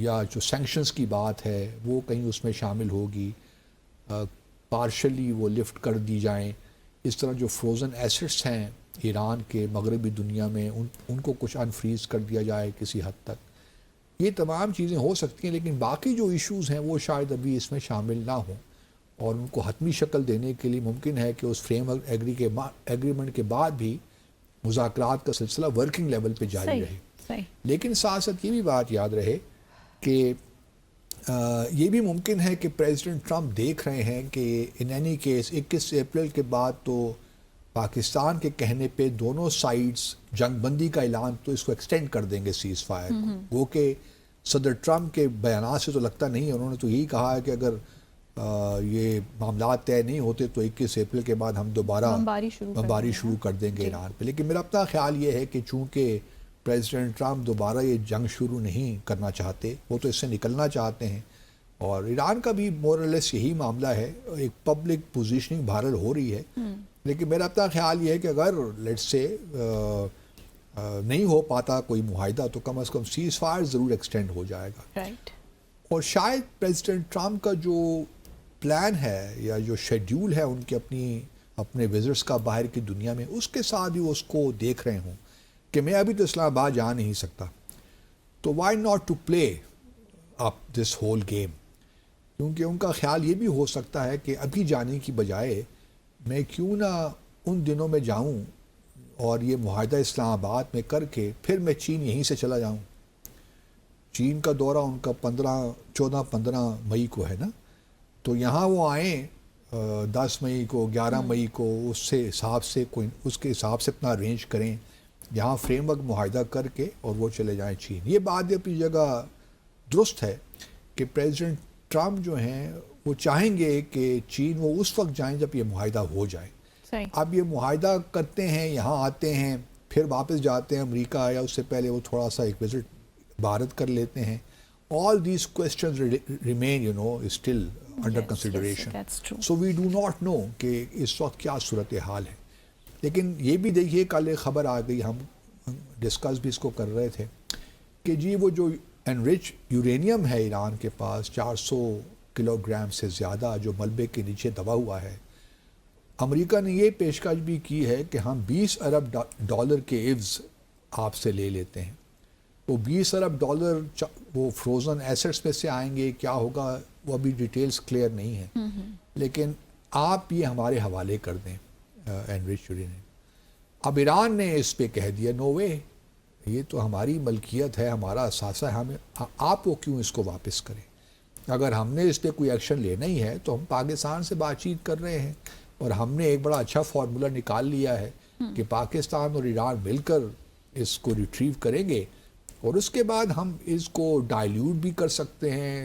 یا جو سینکشنز کی بات ہے وہ کہیں اس میں شامل ہوگی، پارشلی وہ لفٹ کر دی جائیں. اس طرح جو فروزن ایسٹس ہیں ایران کے مغربی دنیا میں ان کو کچھ انفریز کر دیا جائے کسی حد تک. یہ تمام چیزیں ہو سکتی ہیں، لیکن باقی جو ایشوز ہیں وہ شاید ابھی اس میں شامل نہ ہوں، اور ان کو حتمی شکل دینے کے لیے ممکن ہے کہ اس فریم ایگریمنٹ کے بعد بھی مذاکرات کا سلسلہ ورکنگ لیول پہ جاری رہے. لیکن ساتھ ساتھ یہ بھی بات یاد رہے کہ یہ بھی ممکن ہے کہ پریزیڈنٹ ٹرمپ دیکھ رہے ہیں کہ ان اینی کیس 21 اپریل کے بعد تو پاکستان کے کہنے پہ دونوں سائیڈز جنگ بندی کا اعلان تو اس کو ایکسٹینڈ کر دیں گے سیز فائر کو. وہ کہ صدر ٹرمپ کے بیانات سے تو لگتا نہیں ہے، انہوں نے تو یہی کہا ہے کہ اگر یہ معاملات طے نہیں ہوتے تو 21 اپریل کے بعد ہم دوبارہ بمباری شروع کر دیں گے ایران پہ. لیکن میرا اپنا خیال یہ ہے کہ چونکہ پریزیڈنٹ ٹرمپ دوبارہ یہ جنگ شروع نہیں کرنا چاہتے، وہ تو اس سے نکلنا چاہتے ہیں، اور ایران کا بھی مورلیس یہی معاملہ ہے. ایک پبلک پوزیشننگ بھارل ہو رہی ہے، لیکن میرا اپنا خیال یہ ہے کہ اگر لیٹس سے نہیں ہو پاتا کوئی معاہدہ تو کم از کم سیز فائر ضرور ایکسٹینڈ ہو جائے گا. اور شاید پریزیڈنٹ ٹرمپ کا جو پلان ہے یا جو شیڈیول ہے ان کے اپنے وزٹس کا باہر کی دنیا میں، اس کے ساتھ بھی وہ اس کو دیکھ رہے ہوں کہ میں ابھی تو اسلام آباد جا نہیں سکتا، تو why not to play up this whole game. کیونکہ ان کا خیال یہ بھی ہو سکتا ہے کہ ابھی جانے کی بجائے میں کیوں نہ ان دنوں میں جاؤں اور یہ معاہدہ اسلام آباد میں کر کے پھر میں چین یہیں سے چلا جاؤں. چین کا دورہ ان کا 14-15 مئی کو ہے نا، تو یہاں وہ آئیں 10 مئی کو 11 مئی کو، اس کے حساب سے اپنا ارینج کریں، یہاں فریم ورک معاہدہ کر کے اور وہ چلے جائیں چین. یہ بات اپنی جگہ درست ہے کہ پریزیڈنٹ ٹرمپ جو ہیں وہ چاہیں گے کہ چین وہ اس وقت جائیں جب یہ معاہدہ ہو جائے. اب یہ معاہدہ کرتے ہیں، یہاں آتے ہیں، پھر واپس جاتے ہیں امریکہ، یا اس سے پہلے وہ تھوڑا سا ایک وزٹ بھارت کر لیتے ہیں. all these questions remain still under consideration. That's true. So we do not know کہ اس وقت کیا صورتحال ہے. لیکن یہ بھی دیکھیے کل ایک خبر آ گئی، ہم ڈسکس بھی اس کو کر رہے تھے کہ جی وہ جو انرچ یورینیم ہے ایران کے پاس 400 کلو گرام سے زیادہ جو ملبے کے نیچے دبا ہوا ہے، امریکہ نے یہ پیشکش بھی کی ہے کہ ہم $20 ارب کے عوض آپ سے لے لیتے ہیں. وہ $20 ارب وہ فروزن ایسٹس میں سے آئیں گے، کیا ہوگا وہ ابھی ڈیٹیلز کلیئر نہیں ہیں، لیکن آپ یہ ہمارے حوالے کر دیں انرچ یورینیم. اب ایران نے اس پہ کہہ دیا نو وے، یہ تو ہماری ملکیت ہے، ہمارا اثاثہ ہے، ہمیں آپ وہ کیوں اس کو واپس کریں. اگر ہم نے اس پہ کوئی ایکشن لینا ہی ہے تو ہم پاکستان سے بات چیت کر رہے ہیں، اور ہم نے ایک بڑا اچھا فارمولا نکال لیا ہے کہ پاکستان اور ایران مل کر اس کو ریٹریو کریں گے، اور اس کے بعد ہم اس کو ڈائلیوٹ بھی کر سکتے ہیں،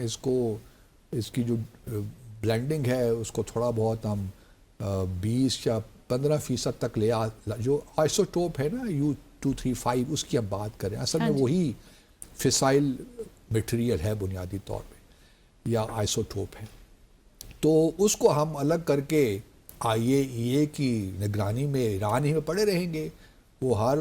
اس کی جو بلینڈنگ ہے اس کو تھوڑا بہت ہم 20 یا 15% تک جو آئسوٹوپ ہے نا U-235 اس کی ہم بات کریں، اصل میں وہی فسائل مٹیریل ہے بنیادی طور پہ، یا آئسوٹوپ ہے. تو اس کو ہم الگ کر کے IAEA کی نگرانی میں ایران ہی میں پڑے رہیں گے. وہ ہر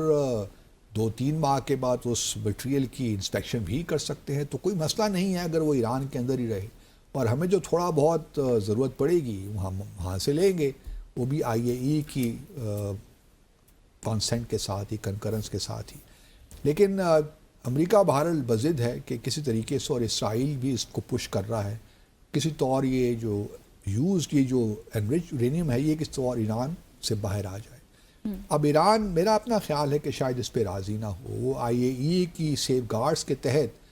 2-3 ماہ کے بعد اس مٹیریل کی انسپیکشن بھی کر سکتے ہیں، تو کوئی مسئلہ نہیں ہے اگر وہ ایران کے اندر ہی رہے. اور ہمیں جو تھوڑا بہت ضرورت پڑے گی ہم وہاں سے لیں گے، وہ بھی IAEA کی کانسنٹ کے ساتھ ہی، کنکرنس کے ساتھ ہی. لیکن امریکہ بہرحال بضد ہے کہ کسی طریقے سے، اور اسرائیل بھی اس کو پش کر رہا ہے کسی طور یہ جو انرچ یورینیم ہے یہ کس طور ایران سے باہر آ جائے. اب ایران، میرا اپنا خیال ہے کہ شاید اس پہ راضی نہ ہو. وہ IAEA کی سیف گارڈز کے تحت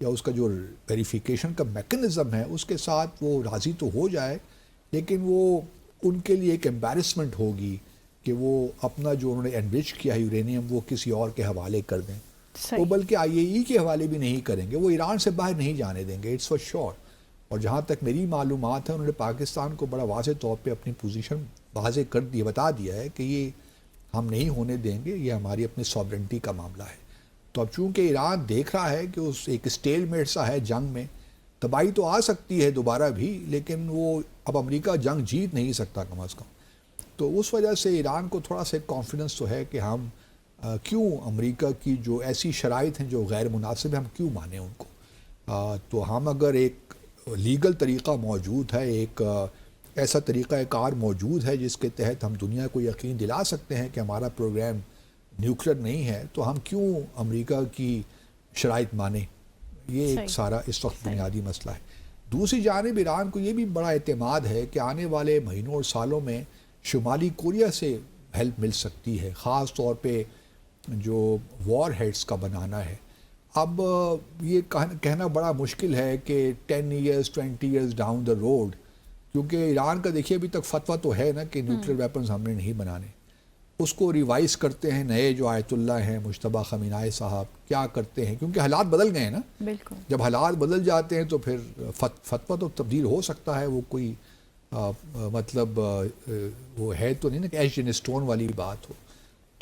یا اس کا جو ویریفیکیشن کا میکنزم ہے اس کے ساتھ وہ راضی تو ہو جائے، لیکن وہ ان کے لیے ایک امبیرسمنٹ ہوگی کہ وہ اپنا جو انہوں نے انرچ کیا ہے یورینیم وہ کسی اور کے حوالے کر دیں. وہ بلکہ IAEA کے حوالے بھی نہیں کریں گے، وہ ایران سے باہر نہیں جانے دیں گے، اٹس فار شیور. اور جہاں تک میری معلومات ہے انہوں نے پاکستان کو بڑا واضح طور پہ اپنی پوزیشن واضح بتا دیا ہے کہ یہ ہم نہیں ہونے دیں گے، یہ ہماری اپنی سوورنٹی کا معاملہ ہے. تو اب چونکہ ایران دیکھ رہا ہے کہ اس ایک اسٹیل میٹ سا ہے جنگ میں، تباہی تو آ سکتی ہے دوبارہ بھی، لیکن وہ اب امریکہ جنگ جیت نہیں سکتا کم از کم. تو اس وجہ سے ایران کو تھوڑا سا کانفیڈنس تو ہے کہ ہم کیوں امریکہ کی جو ایسی شرائط ہیں جو غیر مناسب ہیں ہم کیوں مانیں ان کو. تو ہم اگر ایک لیگل طریقہ موجود ہے، ایک ایسا طریقہ کار موجود ہے جس کے تحت ہم دنیا کو یقین دلا سکتے ہیں کہ ہمارا پروگرام نیوکلیر نہیں ہے، تو ہم کیوں امریکہ کی شرائط مانیں؟ یہ ایک سارا اس وقت بنیادی مسئلہ ہے۔ دوسری جانب ایران کو یہ بھی بڑا اعتماد ہے کہ آنے والے مہینوں اور سالوں میں شمالی کوریا سے ہیلپ مل سکتی ہے، خاص طور پہ جو وار ہیڈز کا بنانا ہے۔ اب یہ کہنا بڑا مشکل ہے کہ 10 years 20 years down the road, کیونکہ ایران کا دیکھیے ابھی تک فتویٰ تو ہے نا کہ نیوکلیر ویپنز ہم نے نہیں بنانے، اس کو ریوائز کرتے ہیں نئے جو آیت اللہ ہیں مجتبیٰ خامنہئی صاحب کیا کرتے ہیں، کیونکہ حالات بدل گئے ہیں نا۔ بالکل، جب حالات بدل جاتے ہیں تو پھر فتویٰ تو تبدیل ہو سکتا ہے، وہ کوئی مطلب وہ ہے تو نہیں نا کہ ایچ ان اسٹون والی بات ہو۔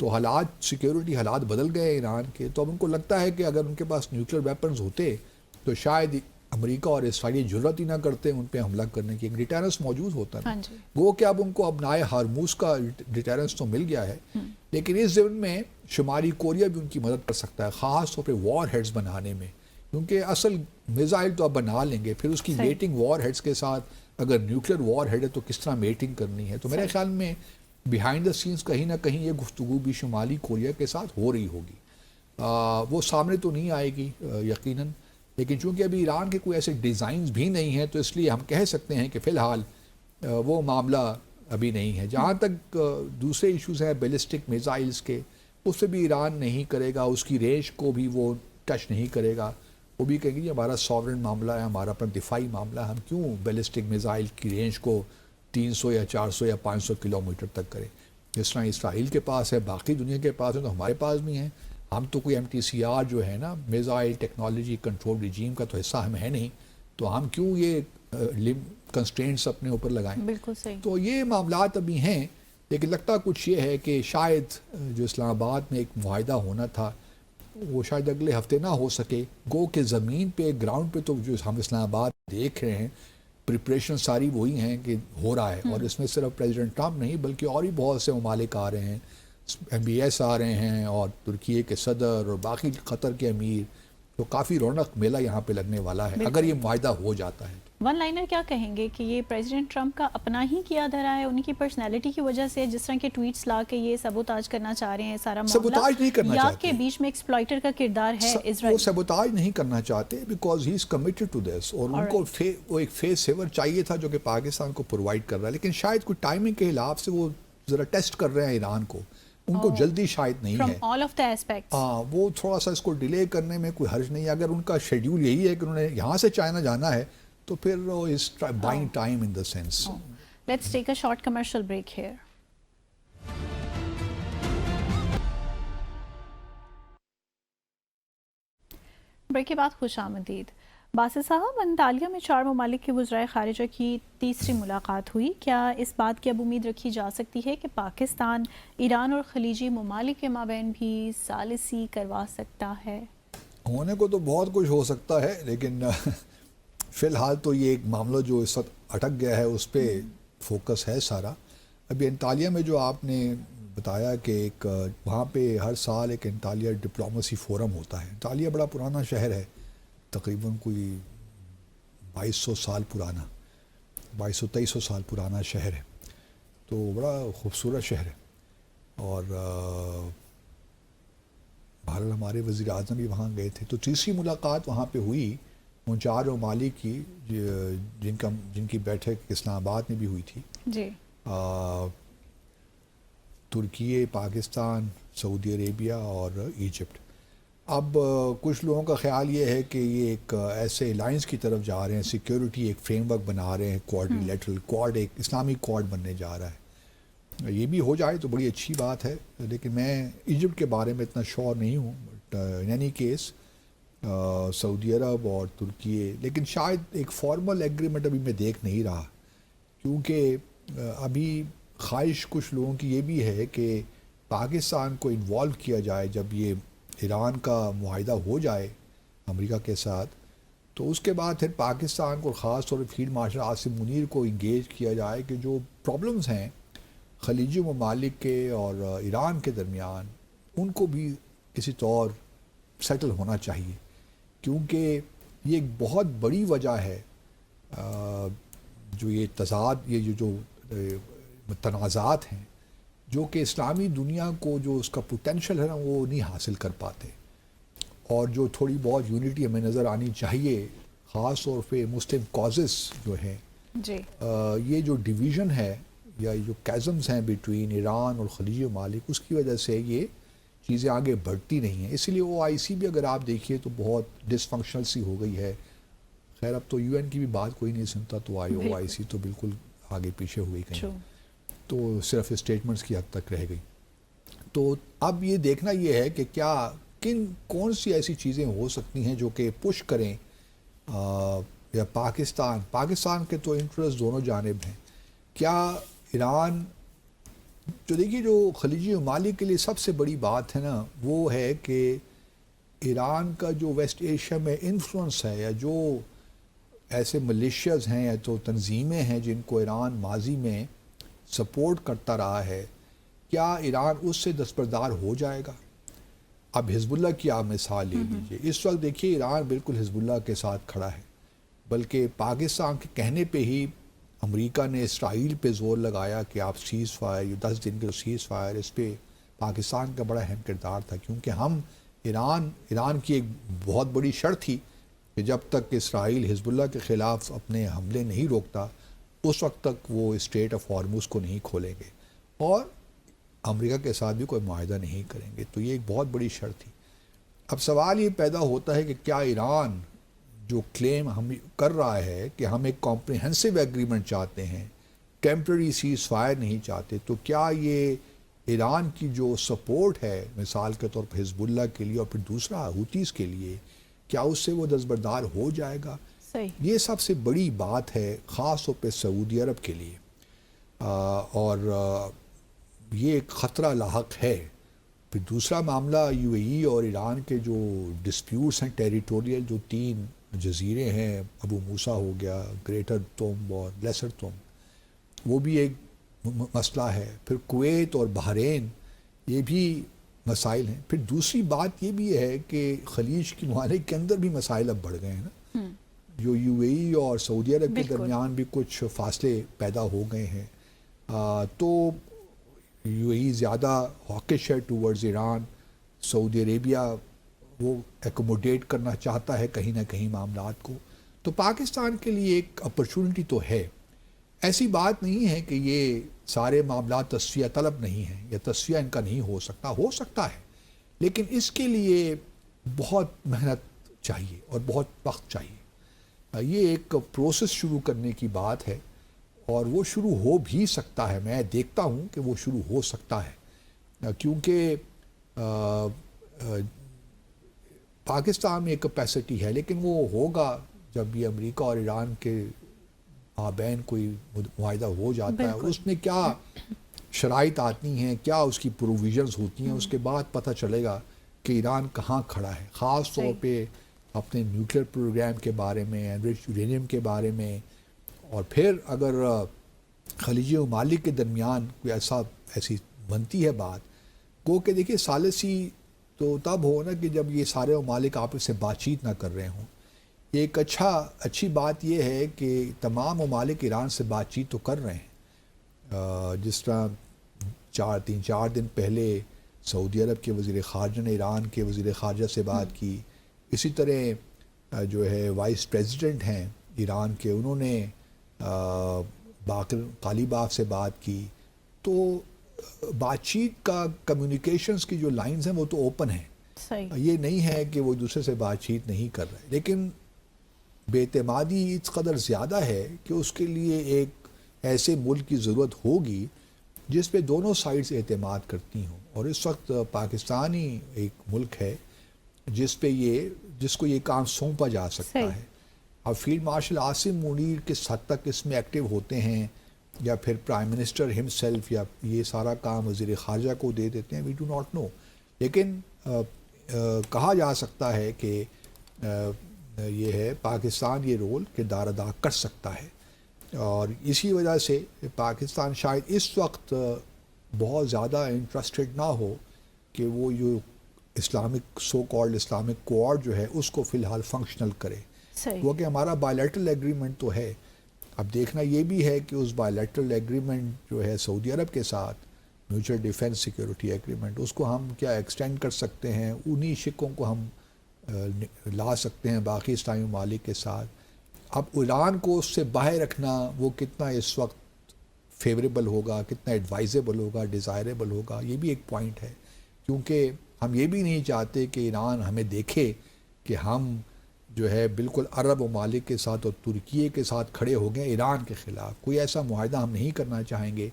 تو حالات سیکیورٹی حالات بدل گئے ایران کے، تو اب ان کو لگتا ہے کہ اگر ان کے پاس نیوکلیر ویپنز ہوتے تو شاید امریکہ اور اسرائیل جرات ہی نہ کرتے ان پہ حملہ کرنے کی، ایک ڈیٹرنس موجود ہوتا ہے۔ وہ کہ اب ان کو اب نائے ہارموز کا ڈیٹرنس تو مل گیا ہے، لیکن اس ضمن میں شمالی کوریا بھی ان کی مدد کر سکتا ہے، خاص طور پہ وار ہیڈز بنانے میں، کیونکہ اصل میزائل تو اب بنا لیں گے، پھر اس کی میٹنگ وار ہیڈز کے ساتھ اگر نیوکلیر وار ہیڈ ہے تو کس طرح میٹنگ کرنی ہے۔ تو میرے خیال میں بیہائنڈ دا سینس کہیں نہ کہیں یہ گفتگو بھی شمالی کوریا کے ساتھ ہو رہی ہوگی، وہ سامنے تو نہیں آئے گی یقیناً، لیکن چونکہ ابھی ایران کے کوئی ایسے ڈیزائنز بھی نہیں ہیں تو اس لیے ہم کہہ سکتے ہیں کہ فی الحال وہ معاملہ ابھی نہیں ہے۔ جہاں تک دوسرے ایشوز ہیں بیلسٹک میزائلز کے، اس سے بھی ایران نہیں کرے گا، اس کی رینج کو بھی وہ ٹچ نہیں کرے گا، وہ بھی کہیں گے یہ ہمارا ساورن معاملہ ہے، ہمارا اپنا دفاعی معاملہ ہے، ہم کیوں بیلسٹک میزائل کی رینج کو 300 یا 400 یا 500 کلومیٹر تک کریں، جس طرح اسرائیل کے پاس ہے، باقی دنیا کے پاس ہے، تو ہمارے پاس بھی ہیں۔ ہم تو کوئی MTCR جو ہے نا میزائل ٹیکنالوجی کنٹرول ریجیم کا تو حصہ ہم ہے نہیں، تو ہم کیوں یہ کنسٹرینٹس اپنے اوپر لگائیں؟ بالکل صحیح۔ تو یہ معاملات ابھی ہیں، لیکن لگتا کچھ یہ ہے کہ شاید جو اسلام آباد میں ایک معاہدہ ہونا تھا وہ شاید اگلے ہفتے نہ ہو سکے، گو کہ زمین پہ گراؤنڈ پہ تو جو ہم اسلام آباد دیکھ رہے ہیں پریپریشن ساری وہی ہیں کہ ہو رہا ہے، اور اس میں صرف پریزیڈنٹ ٹرمپ نہیں بلکہ اور بھی بہت سے ممالک آ رہے ہیں، MBS آ رہے ہیں اور ترکیے کے صدر اور باقی قطر کے امیر، تو کافی رونق میلہ یہاں پہ لگنے والا ہے اگر یہ معاہدہ ہو جاتا ہے۔ ون لائنر کیا کہیں گے کہ یہ پریزیڈنٹ ٹرمپ کا اپنا ہی کیا دھرا ہے، ان کی پرسنالٹی کی وجہ سے، جس طرح کے ٹویٹس لا کے یہ سبوتاج کرنا چاہ رہے ہیں سارا معاملہ، سبوتاج نہیں کرنا یا چاہتے، کہ بیچ میں ایکسپلائٹر کا کردار ہے اسرائیل؟ وہ سبوتاج نہیں کرنا چاہتے because he is committed to this, اور ان کو وہ ایک فیس سیور چاہیے تھا جو کہ پاکستان کو پرووائڈ کر رہا ہے، لیکن شاید کوئی ٹائمنگ کے خلاف سے وہ ذرا ٹیسٹ کر رہے ہیں ایران کو، ان کو جلدی شاید نہیں ہے، all of the aspects. وہ تھوڑا سا اس کو ڈیلے کرنے میں کوئی حرج نہیں ہے۔ اگر ان کا شیڈیول یہی ہے کہ انہوں نے یہاں سے چائنا جانا ہے تو پھر وہ is buying time in the sense. Let's take a short commercial break here. Break کے بعد خوش آمدید۔ باسط صاحب، انطالیہ میں 4 ممالک کے وزرائے خارجہ کی تیسری ملاقات ہوئی، کیا اس بات کی اب امید رکھی جا سکتی ہے کہ پاکستان ایران اور خلیجی ممالک کے مابین بھی ثالثی کروا سکتا ہے؟ ہونے کو تو بہت کچھ ہو سکتا ہے، لیکن فی الحال تو یہ ایک معاملہ جو اس وقت اٹک گیا ہے اس پہ فوکس ہے سارا۔ ابھی انطالیہ میں جو آپ نے بتایا کہ ایک وہاں پہ ہر سال ایک انطالیہ ڈپلومیسی فورم ہوتا ہے۔ انطالیہ بڑا پرانا شہر ہے، تقریباً کوئی 2200 سال پرانا، 2200-2300 سال پرانا شہر ہے، تو بڑا خوبصورت شہر ہے، اور بہرحال ہمارے وزیر اعظم بھی وہاں گئے تھے۔ تو تیسری ملاقات وہاں پہ ہوئی ان 4 ممالک کی جن کی بیٹھک اسلام آباد میں بھی ہوئی تھی، جی، ترکیے، پاکستان، سعودی عربیہ اور ایجپٹ۔ اب کچھ لوگوں کا خیال یہ ہے کہ یہ ایک ایسے الائنس کی طرف جا رہے ہیں، سیکیورٹی ایک فریم ورک بنا رہے ہیں، کوارڈیلیٹرل کوارڈ، ایک اسلامی کوارڈ بننے جا رہا ہے۔ یہ بھی ہو جائے تو بڑی اچھی بات ہے، لیکن میں ایجپٹ کے بارے میں اتنا شور نہیں ہوں، بٹ ان اینی کیس سعودی عرب اور ترکیے، لیکن شاید ایک فارمل ایگریمنٹ ابھی میں دیکھ نہیں رہا، کیونکہ ابھی خواہش کچھ لوگوں کی یہ بھی ہے کہ پاکستان کو انوالو کیا جائے جب یہ ایران کا معاہدہ ہو جائے امریکہ کے ساتھ، تو اس کے بعد پھر پاکستان کو خاص طور پہ فیلڈ مارشل عاصم منیر کو انگیج کیا جائے کہ جو پرابلمز ہیں خلیجی ممالک کے اور ایران کے درمیان ان کو بھی کسی طور سیٹل ہونا چاہیے، کیونکہ یہ ایک بہت بڑی وجہ ہے جو یہ تضاد، یہ جو تنازعات ہیں جو کہ اسلامی دنیا کو جو اس کا پوٹینشیل ہے نا وہ نہیں حاصل کر پاتے، اور جو تھوڑی بہت یونٹی ہمیں نظر آنی چاہیے، خاص طور پہ مسلم کازز جو ہیں، جی یہ جو ڈویژن ہے یا جو کیزمز ہیں بٹوین ایران اور خلیجی ممالک، اس کی وجہ سے یہ چیزیں آگے بڑھتی نہیں ہیں. اسی لیے OIC بھی اگر آپ دیکھیے تو بہت ڈس فنکشنل سی ہو گئی ہے. خیر اب تو UN کی بھی بات کوئی نہیں سنتا، تو OIC تو بالکل آگے پیچھے ہوئی کہیں، تو صرف اسٹیٹمنٹس کی حد تک رہ گئی. تو اب یہ دیکھنا یہ ہے کہ کیا کون سی ایسی چیزیں ہو سکتی ہیں جو کہ پش کریں یا پاکستان کے تو انٹرسٹ دونوں جانب ہیں. کیا ایران، جو دیکھیے جو خلیجی ممالک کے لیے سب سے بڑی بات ہے نا وہ ہے کہ ایران کا جو ویسٹ ایشیا میں انفلوئنس ہے، یا جو ایسے ملیشیاز ہیں یا تو تنظیمیں ہیں جن کو ایران ماضی میں سپورٹ کرتا رہا ہے، کیا ایران اس سے دستبردار ہو جائے گا؟ اب حزب اللہ کی آپ مثال لے لیجیے. اس وقت دیکھیے ایران بالکل حزب اللہ کے ساتھ کھڑا ہے، بلکہ پاکستان کے کہنے پہ ہی امریکہ نے اسرائیل پہ زور لگایا کہ آپ سیز فائر، یہ 10 دن کے سیز فائر، اس پہ پاکستان کا بڑا اہم کردار تھا، کیونکہ ہم ایران کی ایک بہت بڑی شرط تھی کہ جب تک اسرائیل حزب اللہ کے خلاف اپنے حملے نہیں روکتا اس وقت تک وہ اسٹریٹ آف ہارموز کو نہیں کھولیں گے، اور امریکہ کے ساتھ بھی کوئی معاہدہ نہیں کریں گے. تو یہ ایک بہت بڑی شرط تھی. اب سوال یہ پیدا ہوتا ہے کہ کیا ایران جو کلیم ہم کر رہا ہے کہ ہم ایک کمپریہنسو ایگریمنٹ چاہتے ہیں، ٹیمپرری سیز فائر نہیں چاہتے، تو کیا یہ ایران کی جو سپورٹ ہے مثال کے طور پر حزب اللہ کے لیے اور پھر دوسرا ہوتیز کے لیے، کیا اس سے وہ دستبردار ہو جائے گا؟ صحیح. یہ سب سے بڑی بات ہے خاص طور پہ سعودی عرب کے لیے، اور یہ ایک خطرہ لاحق ہے. پھر دوسرا معاملہ UAE اور ایران کے جو ڈسپیوٹس ہیں ٹیریٹوریل، جو 3 جزیرے ہیں، ابو موسیٰ ہو گیا، گریٹر توم اور لیسر توم، وہ بھی ایک مسئلہ ہے. پھر کویت اور بحرین، یہ بھی مسائل ہیں. پھر دوسری بات یہ بھی ہے کہ خلیج کی ممالک کے اندر بھی مسائل اب بڑھ گئے ہیں نا، جو UAE اور سعودی عرب کے درمیان بھی کچھ فاصلے پیدا ہو گئے ہیں. تو UAE زیادہ ہاکش ہے ٹورڈز ایران، سعودی عربیہ وہ ایکوموڈیٹ کرنا چاہتا ہے کہیں نہ کہیں معاملات کو. تو پاکستان کے لیے ایک اپرچونٹی تو ہے. ایسی بات نہیں ہے کہ یہ سارے معاملات تصفیہ طلب نہیں ہیں یا تصفیہ ان کا نہیں ہو سکتا ہے، لیکن اس کے لیے بہت محنت چاہیے اور بہت وقت چاہیے. یہ ایک پروسیس شروع کرنے کی بات ہے، اور وہ شروع ہو بھی سکتا ہے. میں دیکھتا ہوں کہ وہ شروع ہو سکتا ہے، کیونکہ پاکستان میں ایک کیپیسٹی ہے، لیکن وہ ہوگا جب یہ امریکہ اور ایران کے مابین کوئی معاہدہ ہو جاتا ہے، اور اس میں کیا شرائط آتی ہیں، کیا اس کی پروویژنز ہوتی ہیں، اس کے بعد پتہ چلے گا کہ ایران کہاں کھڑا ہے، خاص طور پہ اپنے نیوکلیئر پروگرام کے بارے میں، انرچ یورینیم کے بارے میں. اور پھر اگر خلیجی ممالک کے درمیان کوئی ایسی بنتی ہے بات، گو کہ دیکھیے ثالثی تو تب ہو نا کہ جب یہ سارے ممالک آپس سے بات چیت نہ کر رہے ہوں. ایک اچھی بات یہ ہے کہ تمام ممالک ایران سے بات چیت تو کر رہے ہیں. جس طرح 4 دن پہلے سعودی عرب کے وزیر خارجہ نے ایران کے وزیر خارجہ سے بات کی. اسی طرح جو ہے وائس پریزیڈنٹ ہیں ایران کے، انہوں نے باقر غالیباف سے بات کی. تو بات چیت کا، کمیونیکیشنز کی جو لائنز ہیں وہ تو اوپن ہیں. یہ نہیں ہے کہ وہ دوسرے سے بات چیت نہیں کر رہے، لیکن بے اعتمادی اس قدر زیادہ ہے کہ اس کے لیے ایک ایسے ملک کی ضرورت ہوگی جس پہ دونوں سائڈز اعتماد کرتی ہوں. اور اس وقت پاکستان ہی ایک ملک ہے جس کو یہ کام سونپا جا سکتا ہے. اب فیلڈ مارشل عاصم منیر کس حد تک اس میں ایکٹیو ہوتے ہیں، یا پھر پرائم منسٹر ہم سیلف، یا یہ سارا کام وزیر خارجہ کو دے دیتے ہیں، وی ڈو ناٹ نو. لیکن کہا جا سکتا ہے کہ یہ ہے پاکستان یہ رول کردار ادا کر سکتا ہے. اور اسی وجہ سے پاکستان شاید اس وقت بہت زیادہ انٹرسٹڈ نہ ہو کہ وہ جو اسلامک سو کالڈ اسلامک کوآڈ جو ہے اس کو فی الحال فنکشنل کرے. صحیح. وہ کہ ہمارا بائیلیٹرل ایگریمنٹ تو ہے. اب دیکھنا یہ بھی ہے کہ اس بائیلیٹرل ایگریمنٹ جو ہے سعودی عرب کے ساتھ میوچل ڈیفنس سیکیورٹی ایگریمنٹ, اس کو ہم کیا ایکسٹینڈ کر سکتے ہیں, انہی شکوں کو ہم لا سکتے ہیں باقی اسلامی ممالک کے ساتھ. اب ایران کو اس سے باہر رکھنا وہ کتنا اس وقت فیوریبل ہوگا, کتنا ایڈوائزیبل ہوگا, ڈیزائریبل ہوگا, یہ بھی ایک پوائنٹ ہے. کیونکہ ہم یہ بھی نہیں چاہتے کہ ایران ہمیں دیکھے کہ ہم جو ہے بالکل عرب ممالک کے ساتھ اور ترکیے کے ساتھ کھڑے ہو گئے ایران کے خلاف. کوئی ایسا معاہدہ ہم نہیں کرنا چاہیں گے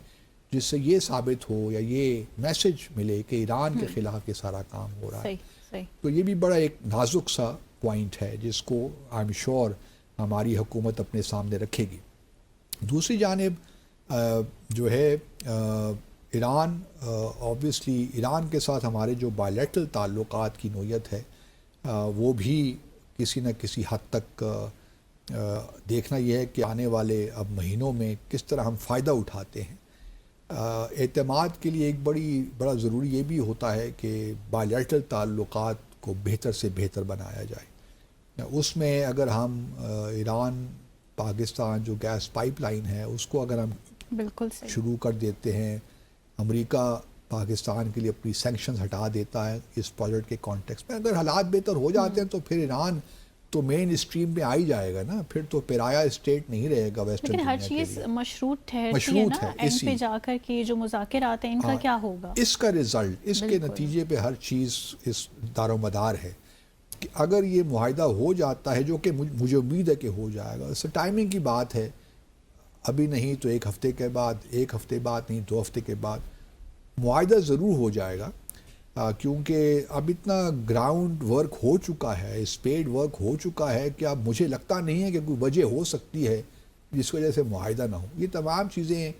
جس سے یہ ثابت ہو یا یہ میسج ملے کہ ایران کے خلاف یہ سارا کام ہو رہا ہے. صحیح. تو یہ بھی بڑا ایک نازک سا پوائنٹ ہے جس کو آئی ایم شیور ہماری حکومت اپنے سامنے رکھے گی. دوسری جانب جو ہے ایران, آبویسلی ایران کے ساتھ ہمارے جو بائیلیٹرل تعلقات کی نوعیت ہے وہ بھی کسی نہ کسی حد تک دیکھنا یہ ہے کہ آنے والے اب مہینوں میں کس طرح ہم فائدہ اٹھاتے ہیں. اعتماد کے لیے ایک بڑا ضروری یہ بھی ہوتا ہے کہ بائیلیٹرل تعلقات کو بہتر سے بہتر بنایا جائے. اس میں اگر ہم ایران پاکستان جو گیس پائپ لائن ہے اس کو اگر ہم بالکل شروع کر دیتے ہیں, امریکہ پاکستان کے لیے اپنی سینکشنز ہٹا دیتا ہے اس پروجیکٹ کے کانٹیکسٹ میں, اگر حالات بہتر ہو جاتے ہیں تو پھر ایران تو مین اسٹریم میں آ ہی جائے گا نا, پھر تو پرایا اسٹیٹ نہیں رہے گا ویسٹرن لیکن دنیا ہر کے چیز لیے. مشروط ٹھہرتی ہے مشروط نا, ہے اینڈ پہ جا کر کے جو مذاکرات ہیں ان کا کیا ہوگا, اس کا رزلٹ, اس کے نتیجے پہ ہر چیز اس دار و مدار ہے. کہ اگر یہ معاہدہ ہو جاتا ہے, جو کہ مجھے امید ہے کہ ہو جائے گا, اس سے ٹائمنگ کی بات ہے, ابھی نہیں تو ایک ہفتے کے بعد, ایک ہفتے بعد نہیں 2 ہفتے کے بعد معاہدہ ضرور ہو جائے گا. کیونکہ اب اتنا گراؤنڈ ورک ہو چکا ہے, اسپیڈ ورک ہو چکا ہے کہ اب مجھے لگتا نہیں ہے کہ کوئی وجہ ہو سکتی ہے جس وجہ سے معاہدہ نہ ہو. یہ تمام چیزیں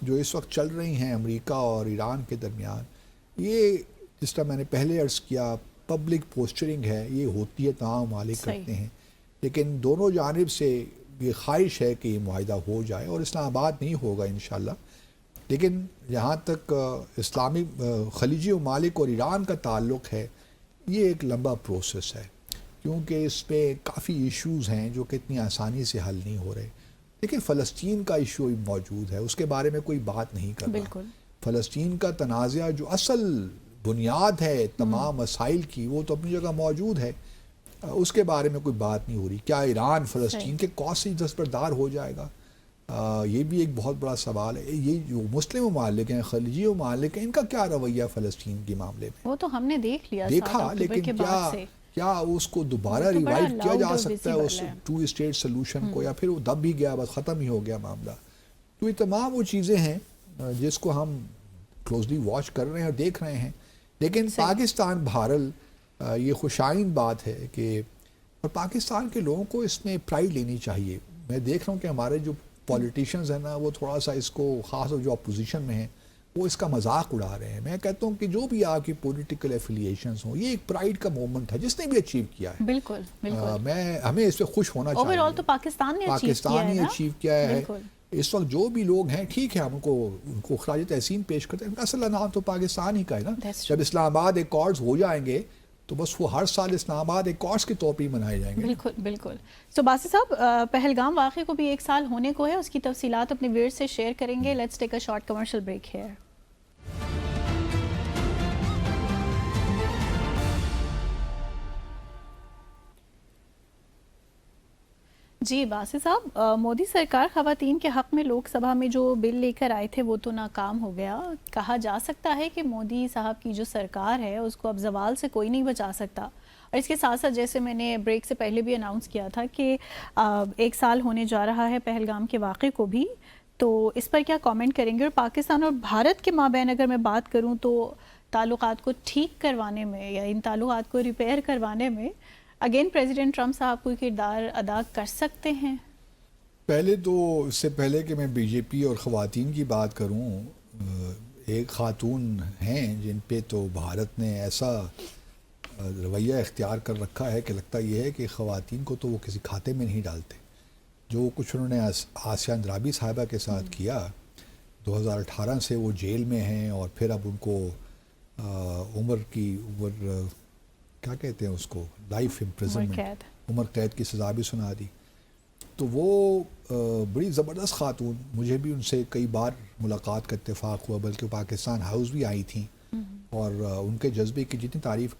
جو اس وقت چل رہی ہیں امریکہ اور ایران کے درمیان, یہ جس طرح میں نے پہلے عرض کیا پبلک پوسچرنگ ہے, یہ ہوتی ہے, تمام ممالک کرتے ہیں, لیکن دونوں جانب سے یہ خواہش ہے کہ یہ معاہدہ ہو جائے, اور اسلام آباد نہیں ہوگا انشاءاللہ. لیکن جہاں تک اسلامی خلیجی ممالک اور ایران کا تعلق ہے, یہ ایک لمبا پروسیس ہے, کیونکہ اس پہ کافی ایشوز ہیں جو کہ اتنی آسانی سے حل نہیں ہو رہے. لیکن فلسطین کا ایشو موجود ہے, اس کے بارے میں کوئی بات نہیں کر رہا. فلسطین کا تنازع جو اصل بنیاد ہے تمام مسائل کی, وہ تو اپنی جگہ موجود ہے, اس کے بارے میں کوئی بات نہیں ہو رہی. کیا ایران فلسطین کے کاز سے دستبردار ہو جائے گا؟ یہ بھی ایک بہت بڑا سوال ہے. یہ جو مسلم ممالک ہیں, خلیجی ممالک ہیں, ان کا کیا رویہ فلسطین کے معاملے میں؟ وہ تو ہم نے دیکھا, لیکن کیا اس کو دوبارہ ریوائیو کیا جا سکتا ہے اس 2 اسٹیٹ سلوشن کو, یا پھر وہ دب بھی گیا, بس ختم ہی ہو گیا معاملہ؟ تو یہ تمام وہ چیزیں ہیں جس کو ہم کلوزلی واچ کر رہے ہیں اور دیکھ رہے ہیں. لیکن پاکستان بہرحال یہ خوشائن بات ہے کہ, اور پاکستان کے لوگوں کو اس میں پرائیڈ لینی چاہیے. میں دیکھ رہا ہوں کہ ہمارے جو پولیٹیشنز ہیں نا, وہ تھوڑا سا اس کو, خاص جو اپوزیشن میں ہیں, وہ اس کا مذاق اڑا رہے ہیں. میں کہتا ہوں کہ جو بھی آپ کی پولیٹیکل ایفیلیشنز ہوں, یہ ایک پرائیڈ کا مومنٹ ہے جس نے بھی اچیو کیا ہے. بالکل ہمیں اس پہ خوش ہونا چاہیے. اوورآل تو پاکستان نے اچیو کیا ہے. اس وقت جو بھی لوگ ہیں, ٹھیک ہے, ہم ان کو خراج تحسین پیش کرتے ہیں, اصل نام تو پاکستان ہی کا ہے نا. جب اسلام آباد ایکارڈز ہو جائیں گے تو بس وہ ہر سال اسلام آباد ایکارڈز کے طور پر ہی منائے جائیں گے. بالکل. سو باسی صاحب, پہلگام واقعے کو بھی 1 سال ہونے کو ہے, اس کی تفصیلات اپنے ویئرز سے شیئر کریں گے. Let's take a short commercial break here. جی باسی صاحب, مودی سرکار خواتین کے حق میں لوک سبھا میں جو بل لے کر آئے تھے وہ تو ناکام ہو گیا. کہا جا سکتا ہے کہ مودی صاحب کی جو سرکار ہے اس کو اب زوال سے کوئی نہیں بچا سکتا. اور اس کے ساتھ ساتھ جیسے میں نے بریک سے پہلے بھی اناؤنس کیا تھا کہ 1 سال ہونے جا رہا ہے پہلگام کے واقعے کو بھی, تو اس پر کیا کامنٹ کریں گے؟ اور پاکستان اور بھارت کے مابین اگر میں بات کروں تو تعلقات کو ٹھیک کروانے میں یا ان تعلقات کو ریپیئر کروانے میں اگین پریزیڈنٹ ٹرمپ صاحب کوئی کردار ادا کر سکتے ہیں؟ پہلے تو اس سے پہلے کہ میں بی جے پی اور خواتین کی بات کروں, ایک خاتون ہیں جن پہ تو بھارت نے ایسا رویہ اختیار کر رکھا ہے کہ لگتا یہ ہے کہ خواتین کو تو وہ کسی کھاتے میں نہیں ڈالتے. جو کچھ انہوں نے آسیہ اندرابی صاحبہ کے ساتھ کیا, 2018 سے وہ جیل میں ہیں, اور پھر اب ان کو عمر کیا کہتے ہیں اس کو, لائف امپریزنمنٹ, عمر قید کی سزا بھی سنا دی. تو وہ بڑی زبردست خاتون, مجھے بھی ان سے کئی بار ملاقات کا اتفاق ہوا, بلکہ پاکستان ہاؤس بھی آئی تھیں, اور ان کے جذبے کی جتنی تعریف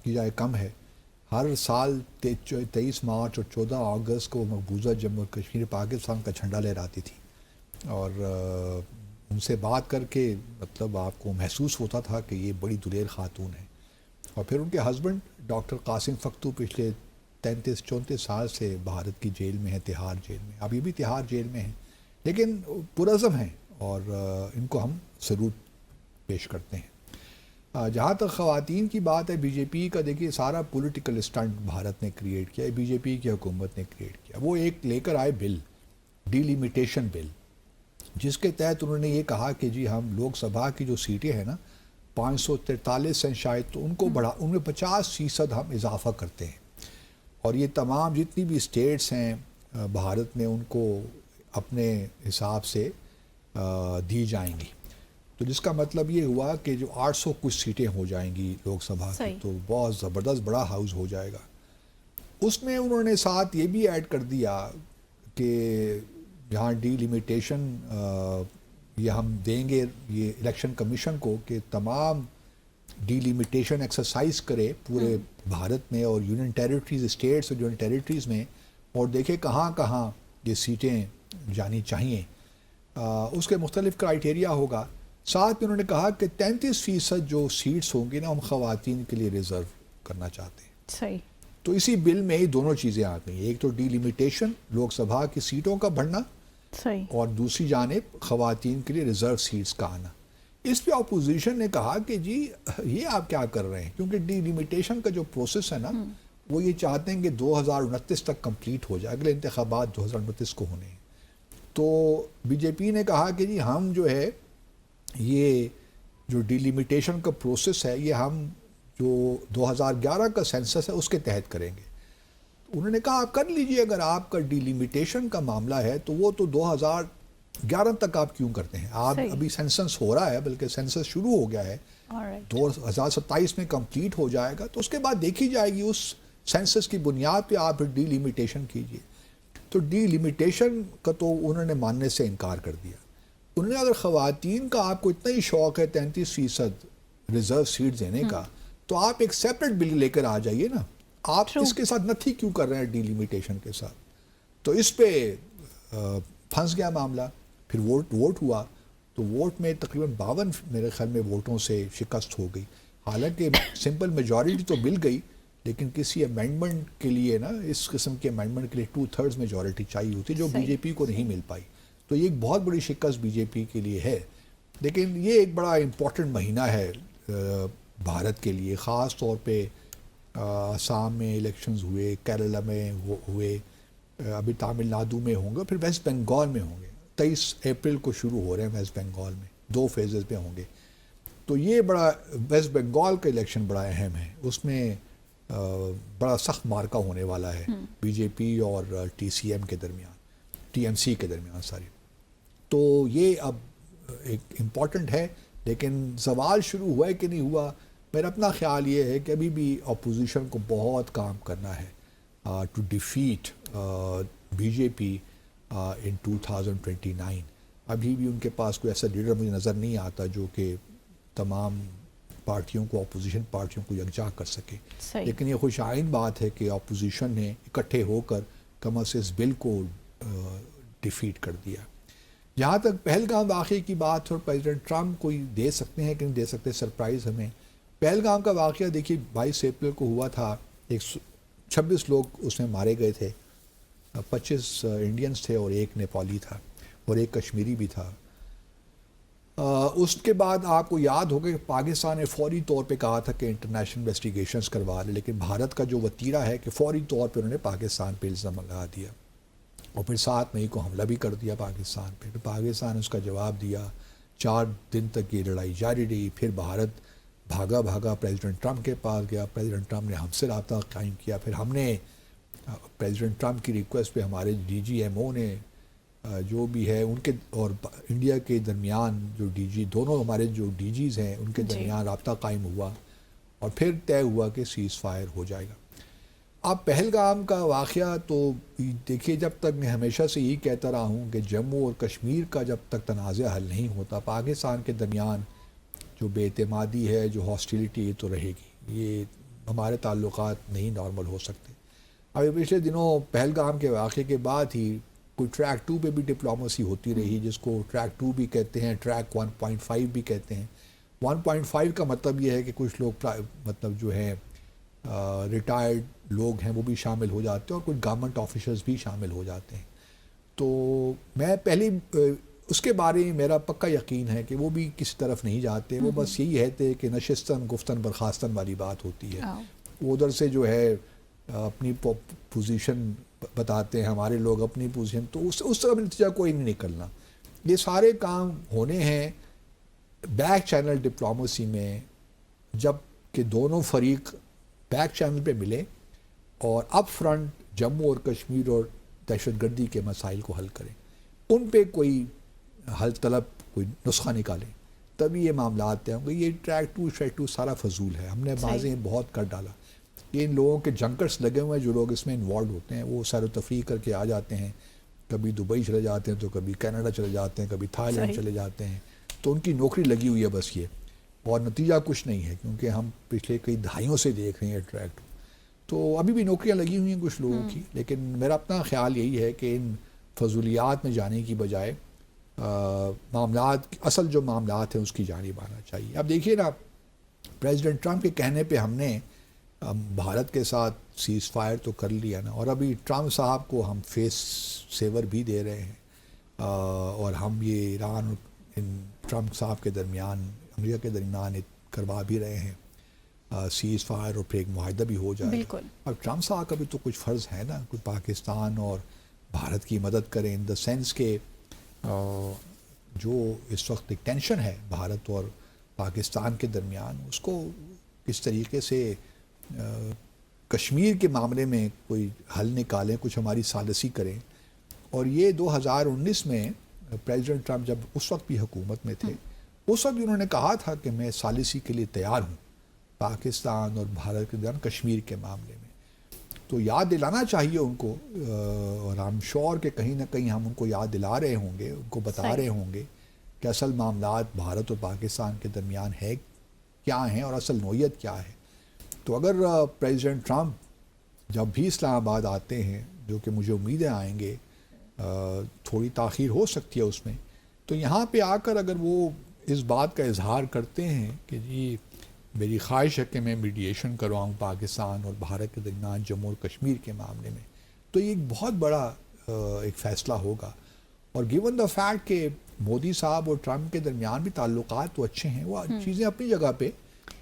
کی جائے کم ہے. ہر سال 23 مارچ اور 14 اگست کو مقبوضہ جموں و کشمیر پاکستان کا جھنڈا لہراتی تھی, اور ان سے بات کر کے مطلب آپ کو محسوس ہوتا تھا کہ یہ بڑی دلیر خاتون ہے. اور پھر ان کے ہسبینڈ ڈاکٹر قاسم فختو پچھلے 33-34 سال سے بھارت کی جیل میں ہیں, تہاڑ جیل میں. ابھی بھی تہاڑ جیل میں ہیں, لیکن پرعزم ہیں, اور ان کو ہم سلوٹ پیش کرتے ہیں. جہاں تک خواتین کی بات ہے, بی جے پی کا دیکھیے سارا پولیٹیکل اسٹنٹ بھارت نے کریٹ کیا ہے, بی جے پی کی حکومت نے کریٹ کیا. وہ ایک لے کر آئے بل, ڈیلیمیٹیشن بل, جس کے تحت انہوں نے یہ کہا کہ جی ہم لوک سبھا کی جو سیٹیں ہیں نا 543 ہیں شاید, تو ان کو ان میں 50% ہم اضافہ کرتے ہیں, اور یہ تمام جتنی بھی اسٹیٹس ہیں بھارت میں ان کو اپنے حساب سے دی جائیں گی. تو جس کا مطلب یہ ہوا کہ جو 800 کچھ سیٹیں ہو جائیں گی لوک سبھا کی, تو بہت زبردست بڑا ہاؤس ہو جائے گا. اس میں انہوں نے ساتھ یہ بھی ایڈ کر دیا کہ جہاں ڈی لیمیٹیشن یہ ہم دیں گے یہ الیکشن کمیشن کو کہ تمام ڈی لیمیٹیشن ایکسرسائز کرے پورے بھارت میں, اور یونین ٹیریٹریز, اسٹیٹس اور یونین ٹیریٹریز میں, اور دیکھے کہاں کہاں یہ سیٹیں جانی چاہیے. اس کے مختلف کرائیٹیریا ہوگا. ساتھ میں انہوں نے کہا کہ 33% جو سیٹس ہوں گی نا ہم خواتین کے لیے ریزرو کرنا چاہتے ہیں. صحیح. تو اسی بل میں ہی دونوں چیزیں آ گئی, ایک تو ڈی لیمیٹیشن لوک سبھا کی سیٹوں کا بڑھنا, صحیح, اور دوسری جانب خواتین کے لیے ریزرو سیٹس کا آنا. اس پہ اپوزیشن نے کہا کہ جی یہ آپ کیا کر رہے ہیں, کیونکہ ڈی لیمیٹیشن کا جو پروسیس ہے نا وہ یہ چاہتے ہیں کہ 2029 تک کمپلیٹ ہو جائے, اگلے انتخابات 2029 کو ہونے ہیں. تو بی جے پی نے کہا کہ جی ہم جو ہے یہ جو ڈی لیمیٹیشن کا پروسیس ہے یہ ہم جو 2011 کا سینسس ہے اس کے تحت کریں گے. انہوں نے کہا آپ کر لیجئے, اگر آپ کا ڈی لیمیٹیشن کا معاملہ ہے تو وہ تو 2011 تک آپ کیوں کرتے ہیں, آپ ابھی سینسس ہو رہا ہے, بلکہ سینسس شروع ہو گیا ہے, 2027 میں کمپلیٹ ہو جائے گا, تو اس کے بعد دیکھی جائے گی اس سینسس کی بنیاد پہ آپ ڈی لیمیٹیشن کیجئے. تو ڈی لیمیٹیشن کا تو انہوں نے ماننے سے انکار کر دیا. انہوں نے اگر خواتین کا آپ کو اتنا ہی شوق ہے 33% ریزرو سیٹ دینے کا, تو آپ ایک سیپریٹ بل لے کر آ جائیے نا, آپ اس کے ساتھ نتھی کیوں کر رہے ہیں ڈی لیمیٹیشن کے ساتھ. تو اس پہ پھنس گیا معاملہ. پھر ووٹ ہوا, تو ووٹ میں تقریباً 52 میرے خیال میں ووٹوں سے شکست ہو گئی. حالانکہ سمپل میجورٹی تو مل گئی, لیکن کسی امینڈمنٹ کے لیے نا, اس قسم کے امینڈمنٹ کے لیے 2/3 میجورٹی چاہیے ہوتی, جو بی جے پی کو نہیں مل پائی. تو یہ ایک بہت بڑی شکست بی جے پی کے لیے ہے. لیکن یہ ایک بڑا امپورٹنٹ مہینہ ہے بھارت کے لیے, خاص طور پہ آسام میں الیکشنز ہوئے, کیرلا میں ہوئے, ابھی تامل ناڈو میں ہوں گے, پھر ویسٹ بنگال میں ہوں گے. 23 اپریل کو شروع ہو رہے ہیں ویسٹ بنگال میں, 2 فیزز پہ ہوں گے. تو یہ بڑا ویسٹ بنگال کا الیکشن بڑا اہم ہے, اس میں بڑا سخت مارکا ہونے والا ہے بی جے پی اور ٹی سی ایم کے درمیان, ٹی ایم سی کے درمیان ساری. تو یہ اب ایک امپورٹنٹ ہے, لیکن سوال شروع ہوا ہے کہ نہیں ہوا. میرا اپنا خیال یہ ہے کہ ابھی بھی اپوزیشن کو بہت کام کرنا ہے ٹو ڈیفیٹ بی جے پی ان 2029. ابھی بھی ان کے پاس کوئی ایسا لیڈر مجھے نظر نہیں آتا جو کہ تمام پارٹیوں کو, اپوزیشن پارٹیوں کو یکجا کر سکے. لیکن یہ خوش آئند بات ہے کہ اپوزیشن نے اکٹھے ہو کر کم از اس بل کو ڈیفیٹ کر دیا. جہاں تک پہلگام واقعے کی بات اور پریزیڈنٹ ٹرمپ کوئی دے سکتے ہیں کہ نہیں دے سکتے سرپرائز ہمیں. پہلگام کا واقعہ دیکھیے 22 اپریل کو ہوا تھا, 26 لوگ اس میں مارے گئے تھے, 25 انڈینز تھے اور 1 نیپالی تھا اور 1 کشمیری بھی تھا. اس کے بعد آپ کو یاد ہوگا کہ پاکستان نے فوری طور پہ کہا تھا کہ انٹرنیشنل انویسٹیگیشنز کروا لیں, لیکن بھارت کا جو وتیرہ ہے کہ فوری طور پہ انہوں نے پاکستان پہ الزام لگا دیا, اور پھر 7 مئی کو حملہ بھی کر دیا پاکستان پہ. پھر پاکستان نے اس کا جواب دیا, 4 دن تک یہ لڑائی جاری رہی. پھر بھارت بھاگا پریزیڈنٹ ٹرمپ کے پاس گیا, پریزیڈنٹ ٹرمپ نے ہم سے رابطہ قائم کیا. پھر ہم نے پریزیڈنٹ ٹرمپ کی ریکویسٹ پہ ہمارے ڈی جی ایم او نے جو بھی ہے ان کے اور انڈیا کے درمیان جو ڈی جی, دونوں ہمارے جو ڈی جیز ہیں ان کے درمیان رابطہ قائم ہوا, اور پھر طے ہوا کہ سیز فائر ہو جائے گا. اب پہلگام کا واقعہ تو دیکھیے، جب تک میں ہمیشہ سے یہی کہتا رہا ہوں کہ جموں اور کشمیر کا جب تک تنازع حل نہیں ہوتا، پاکستان کے درمیان جو بے اعتمادی ہے، جو ہاسٹیلیٹی، یہ تو رہے گی. یہ ہمارے تعلقات نہیں نارمل ہو سکتے. ابھی پچھلے دنوں پہلگام کے واقعے کے بعد ہی کوئی ٹریک 2 پہ بھی ڈپلومیسی ہوتی رہی، جس کو ٹریک 2 بھی کہتے ہیں، ٹریک 1.5 بھی کہتے ہیں. 1.5 کا مطلب یہ ہے کہ کچھ لوگ مطلب جو ہیں ریٹائرڈ لوگ ہیں وہ بھی شامل ہو جاتے ہیں، اور کچھ گورنمنٹ آفیشرز بھی شامل ہو جاتے ہیں. تو میں پہلی اس کے بارے میں میرا پکا یقین ہے کہ وہ بھی کسی طرف نہیں جاتے. وہ بس یہی ہے کہ نشستن گفتن برخاستن والی بات ہوتی ہے. وہ ادھر سے جو ہے اپنی پوزیشن بتاتے ہیں، ہمارے لوگ اپنی پوزیشن، تو اس طرح نتیجہ کوئی نہیں نکلنا. یہ سارے کام ہونے ہیں بیک چینل ڈپلومیسی میں، جب کہ دونوں فریق بیک چینل پہ ملے اور اپ فرنٹ جموں اور کشمیر اور دہشت گردی کے مسائل کو حل کریں، ان پہ کوئی حل طلب کوئی نسخہ نکالیں، تبھی یہ معاملات طے ہوں گے. یہ ٹریک 2 سارا فضول ہے. ہم نے بازیں بہت کر ڈالا. یہ ان لوگوں کے جنکرس لگے ہوئے ہیں جو لوگ اس میں انوالوڈ ہوتے ہیں، وہ سیر و تفریح کر کے آ جاتے ہیں، کبھی دبئی چلے جاتے ہیں، تو کبھی کینیڈا چلے جاتے ہیں، کبھی تھائی لینڈ چلے جاتے ہیں. تو ان کی نوکری لگی ہوئی ہے بس یہ، اور نتیجہ کچھ نہیں ہے، کیونکہ ہم پچھلے کئی دہائیوں سے دیکھ رہے ہیں ٹریک 2. تو ابھی بھی نوکریاں لگی ہوئی ہیں کچھ لوگوں کی، لیکن میرا اپنا خیال یہی ہے کہ ان فضولیات میں جانے کی بجائے معاملات، اصل جو معاملات ہیں اس کی جانب آنا چاہیے. اب دیکھیے نا، پریزیڈنٹ ٹرمپ کے کہنے پہ ہم نے بھارت کے ساتھ سیز فائر تو کر لیا نا، اور ابھی ٹرمپ صاحب کو ہم فیس سیور بھی دے رہے ہیں، اور ہم یہ ایران اور ٹرمپ صاحب کے درمیان، امریکہ کے درمیان کروا بھی رہے ہیں سیز فائر، اور پھر ایک معاہدہ بھی ہو جائے. بالکل. اب ٹرمپ صاحب کا بھی تو کچھ فرض ہے نا، کچھ پاکستان اور بھارت کی مدد کریں، ان دا سینس کہ جو اس وقت ایک ٹینشن ہے بھارت اور پاکستان کے درمیان، اس کو کس طریقے سے کشمیر کے معاملے میں کوئی حل نکالیں، کچھ ہماری ثالثی کریں. اور یہ 2019 میں پریزیڈنٹ ٹرمپ جب اس وقت بھی حکومت میں تھے، اس وقت بھی انہوں نے کہا تھا کہ میں ثالثی کے لیے تیار ہوں پاکستان اور بھارت کے درمیان کشمیر کے معاملے میں. تو یاد دلانا چاہیے ان کو، اور ہم شور کہ کہیں نہ کہیں ہم ان کو یاد دلا رہے ہوں گے، ان کو بتا رہے ہوں گے کہ اصل معاملات بھارت اور پاکستان کے درمیان ہے کیا ہیں اور اصل نوعیت کیا ہے. تو اگر پریزیڈنٹ ٹرمپ جب بھی اسلام آباد آتے ہیں، جو کہ مجھے امیدیں آئیں گے، تھوڑی تاخیر ہو سکتی ہے اس میں، تو یہاں پہ آ کر اگر وہ اس بات کا اظہار کرتے ہیں کہ جی میری خواہش ہے کہ میں میڈیشن کرواؤں پاکستان اور بھارت کے درمیان جموں اور کشمیر کے معاملے میں، تو یہ ایک بہت بڑا ایک فیصلہ ہوگا. اور گیون دا فیکٹ کہ مودی صاحب اور ٹرمپ کے درمیان بھی تعلقات تو اچھے ہیں، وہ چیزیں اپنی جگہ پہ،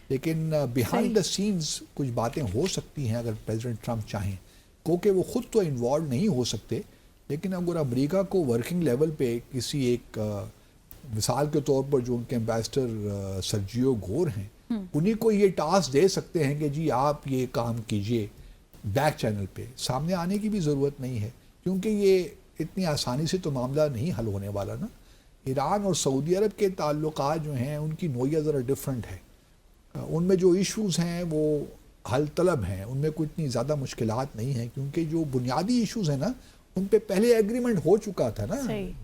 لیکن بیہائنڈ دا سینز کچھ باتیں ہو سکتی ہیں اگر پریزیڈنٹ ٹرمپ چاہیں، کیونکہ وہ خود تو انوالو نہیں ہو سکتے، لیکن اگر امریکہ کو ورکنگ لیول پہ کسی ایک مثال کے طور پر جو ان کے ایمبیسڈر سرجیو گور ہیں، انہیں کو یہ ٹاسک دے سکتے ہیں کہ جی آپ یہ کام کیجئے. بیک چینل پہ سامنے آنے کی بھی ضرورت نہیں ہے، کیونکہ یہ اتنی آسانی سے تو معاملہ نہیں حل ہونے والا نا. ایران اور سعودی عرب کے تعلقات جو ہیں ان کی نوعیت ذرا ڈفرینٹ ہے. ان میں جو ایشوز ہیں وہ حل طلب ہیں، ان میں کوئی اتنی زیادہ مشکلات نہیں ہیں، کیونکہ جو بنیادی ایشوز ہیں نا ان پہ پہلے ایگریمنٹ ہو چکا تھا نا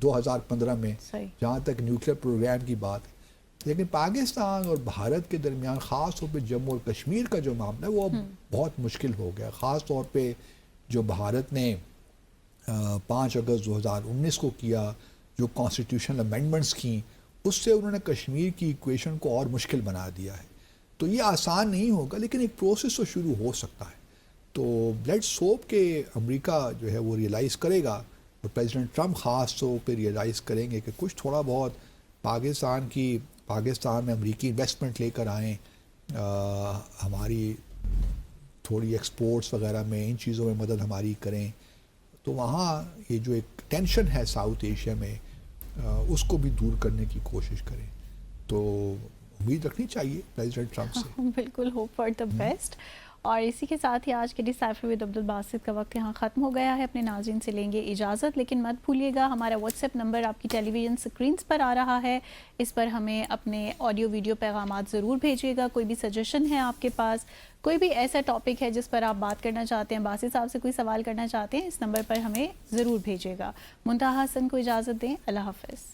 2015 میں، جہاں تک نیوکلیر پروگرام کی بات ہے. لیکن پاکستان اور بھارت کے درمیان خاص طور پہ جموں اور کشمیر کا جو معاملہ ہے وہ بہت مشکل ہو گیا. خاص طور پہ جو بھارت نے 5 اگست 2019 کو کیا، جو کانسٹیٹیوشنل امینڈمنٹس کیں، اس سے انہوں نے کشمیر کی ایکویشن کو اور مشکل بنا دیا ہے. تو یہ آسان نہیں ہوگا، لیکن ایک پروسیس تو شروع ہو سکتا ہے. تو لیٹس ہوپ کہ امریکہ جو ہے وہ ریئلائز کرے گا، اور پریزیڈنٹ ٹرمپ خاص طور پہ ریئلائز کریں گے کہ کچھ تھوڑا بہت پاکستان میں امریکی انویسٹمنٹ لے کر آئیں، ہماری تھوڑی ایکسپورٹس وغیرہ میں، ان چیزوں میں مدد ہماری کریں، تو وہاں یہ جو ایک ٹینشن ہے ساؤتھ ایشیا میں، اس کو بھی دور کرنے کی کوشش کریں. تو امید رکھنی چاہیے پریزیڈنٹ ٹرمپ سے. بالکل، ہوپ فار دا بیسٹ. اور اسی کے ساتھ ہی آج کے ڈیسائفر ود عبدالباسط کا وقت یہاں ختم ہو گیا ہے. اپنے ناظرین سے لیں گے اجازت, لیکن مت بھولیے گا ہمارا واٹس ایپ نمبر آپ کی ٹیلی ویژن سکرینز پر آ رہا ہے. اس پر ہمیں اپنے آڈیو ویڈیو پیغامات ضرور بھیجیے گا. کوئی بھی سجیشن ہے آپ کے پاس, کوئی بھی ایسا ٹاپک ہے جس پر آپ بات کرنا چاہتے ہیں, باسط صاحب سے کوئی سوال کرنا چاہتے ہیں, اس نمبر پر ہمیں ضرور بھیجیے گا. منتہا حسن کو اجازت دیں. اللہ حافظ.